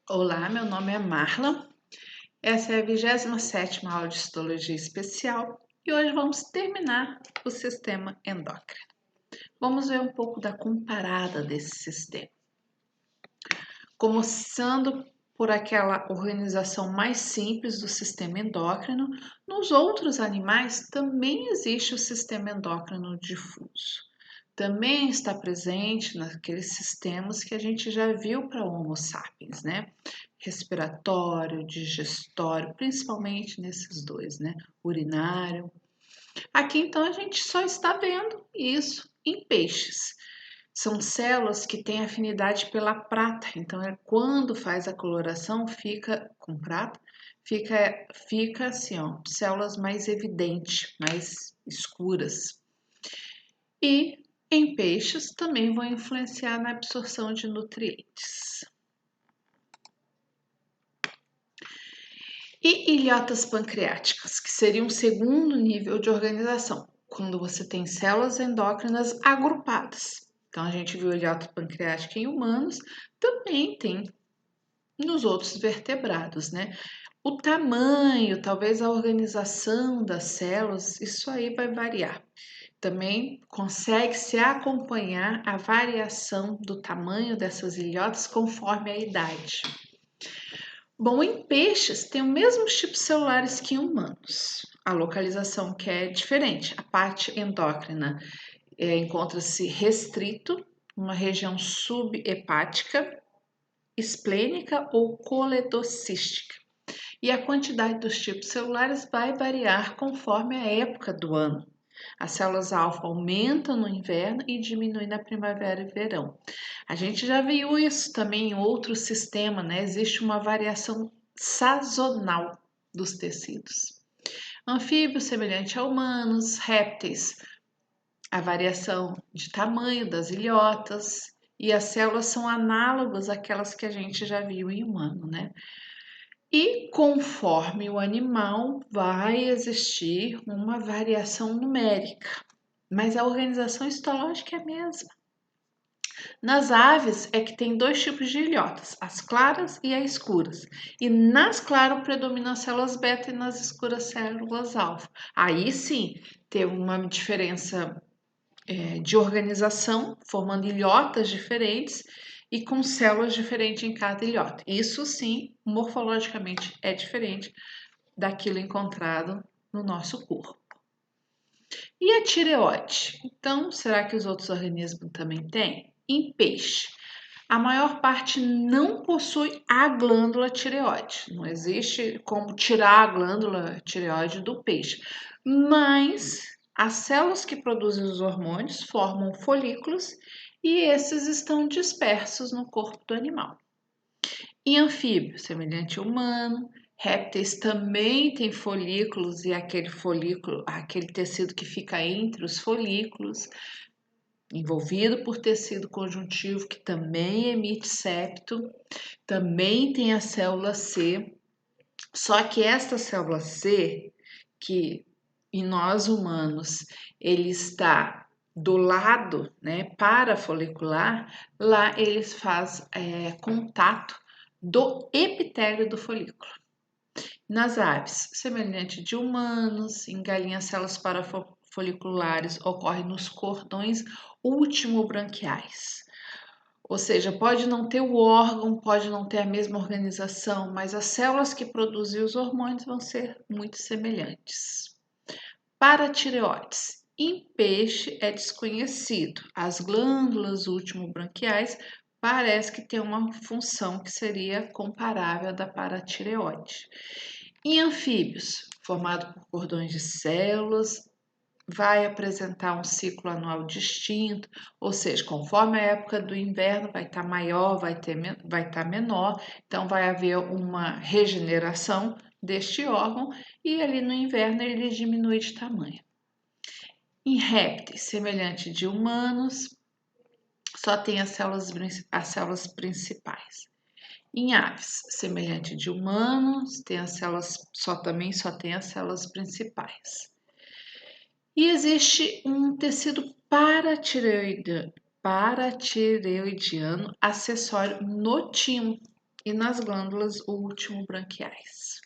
Olá, meu nome é Marla. Essa é a 27ª aula de Histologia Especial e hoje vamos terminar o sistema endócrino. Vamos ver um pouco da comparada desse sistema. Começando por aquela organização mais simples do sistema endócrino, nos outros animais também existe o sistema endócrino difuso. Também está presente naqueles sistemas que a gente já viu para o Homo sapiens, né? Respiratório, digestório, principalmente nesses dois, né? Urinário. Aqui então a gente só está vendo isso em peixes. São células que têm afinidade pela prata, então quando faz a coloração fica com prata, fica assim, ó, células mais evidentes, mais escuras. E em peixes também vão influenciar na absorção de nutrientes. E ilhotas pancreáticas, que seria um segundo nível de organização, quando você tem células endócrinas agrupadas. Então, a gente viu ilhota pancreática em humanos, também tem nos outros vertebrados, né? O tamanho, talvez a organização das células, isso aí vai variar. Também consegue-se acompanhar a variação do tamanho dessas ilhotas conforme a idade. Bom, em peixes tem o mesmo tipos celulares que em humanos. A localização que é diferente. A parte endócrina encontra-se restrito, numa região subhepática, esplênica ou coledocística. E a quantidade dos tipos celulares vai variar conforme a época do ano. As células alfa aumentam no inverno e diminuem na primavera e verão. A gente já viu isso também em outro sistema, né? Existe uma variação sazonal dos tecidos. Anfíbios semelhante a humanos, répteis, a variação de tamanho das ilhotas e as células são análogas àquelas que a gente já viu em humano, né? E conforme o animal vai existir uma variação numérica, mas a organização histológica é a mesma. Nas aves é que tem dois tipos de ilhotas, as claras e as escuras. E nas claras predominam as células beta e nas escuras células alfa. Aí sim, teve uma diferença de organização, formando ilhotas diferentes e com células diferentes em cada ilhota. Isso sim, morfologicamente é diferente daquilo encontrado no nosso corpo. E a tireoide? Então, será que os outros organismos também têm? Em peixe, a maior parte não possui a glândula tireoide. Não existe como tirar a glândula tireoide do peixe. Mas as células que produzem os hormônios formam folículos e esses estão dispersos no corpo do animal. Em anfíbio, semelhante ao humano, répteis também têm folículos e aquele folículo, aquele tecido que fica entre os folículos, envolvido por tecido conjuntivo que também emite septo, também tem a célula C. Só que esta célula C, que em nós humanos ele está do lado, né, parafolicular, lá eles faz contato do epitélio do folículo. Nas aves, semelhante de humanos, em galinhas, células parafoliculares ocorrem nos cordões ultimobranquiais. Ou seja, pode não ter o órgão, pode não ter a mesma organização, mas as células que produzem os hormônios vão ser muito semelhantes. Paratireoides. Em peixe é desconhecido. As glândulas ultimobranquiais parece que tem uma função que seria comparável à da paratireoide. Em anfíbios, formado por cordões de células, vai apresentar um ciclo anual distinto, ou seja, conforme a época do inverno vai estar maior, vai estar menor, então vai haver uma regeneração deste órgão e ali no inverno ele diminui de tamanho. Em répteis, semelhante de humanos, só tem as células principais. Em aves, semelhante de humanos, tem as células, só tem as células principais. E existe um tecido paratireoidiano acessório no timo. e nas glândulas último-branquiais.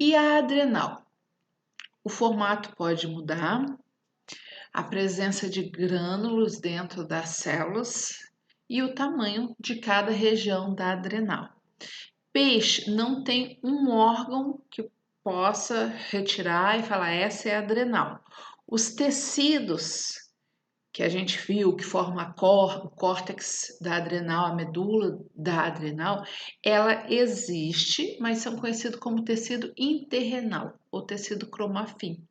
E a adrenal? O formato pode mudar, a presença de grânulos dentro das células e o tamanho de cada região da adrenal. Peixe não tem um órgão que possa retirar e falar essa é a adrenal. Os tecidos que a gente viu que forma o córtex da adrenal, a medula da adrenal, ela existe, mas são conhecidos como tecido interrenal ou tecido cromafim.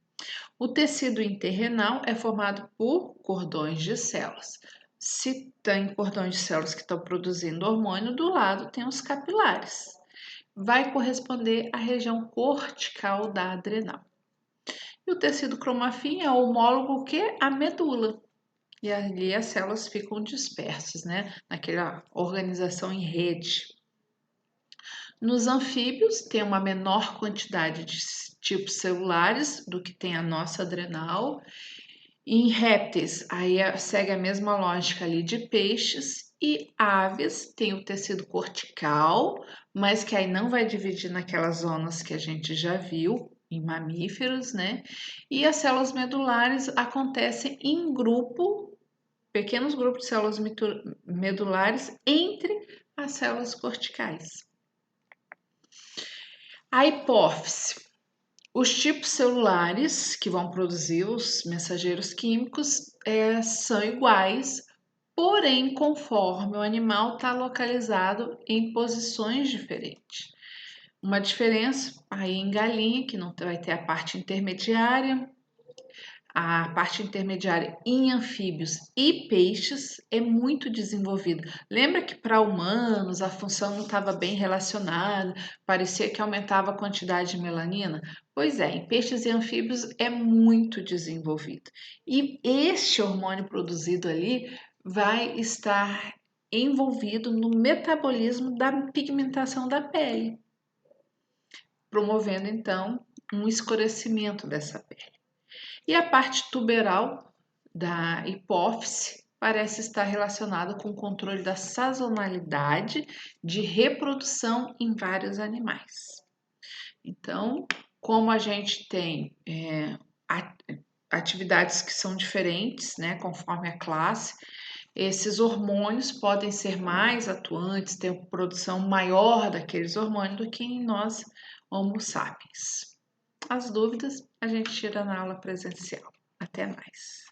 O tecido interrenal é formado por cordões de células. Se tem cordões de células que estão produzindo hormônio, do lado tem os capilares. Vai corresponder à região cortical da adrenal. E o tecido cromafim é homólogo que a medula. E ali as células ficam dispersas, né? Naquela organização em rede. Nos anfíbios tem uma menor quantidade de tipos celulares do que tem a nossa adrenal. Em répteis, aí segue a mesma lógica ali de peixes. E aves tem o tecido cortical, mas que aí não vai dividir naquelas zonas que a gente já viu em mamíferos, né? E as células medulares acontecem em grupo, pequenos grupos de células medulares entre as células corticais. A hipófise. Os tipos celulares que vão produzir os mensageiros químicos são iguais, porém, conforme o animal está localizado em posições diferentes. Uma diferença aí em galinha, que não vai ter a parte intermediária. A parte intermediária em anfíbios e peixes é muito desenvolvida. Lembra que para humanos a função não estava bem relacionada, parecia que aumentava a quantidade de melanina? Pois é, em peixes e anfíbios é muito desenvolvido. E este hormônio produzido ali vai estar envolvido no metabolismo da pigmentação da pele, promovendo então um escurecimento dessa pele. E a parte tuberal da hipófise parece estar relacionada com o controle da sazonalidade de reprodução em vários animais. Então, como a gente tem atividades que são diferentes, né, conforme a classe, esses hormônios podem ser mais atuantes, ter produção maior daqueles hormônios do que em nós, Homo sapiens. As dúvidas a gente tira na aula presencial. Até mais.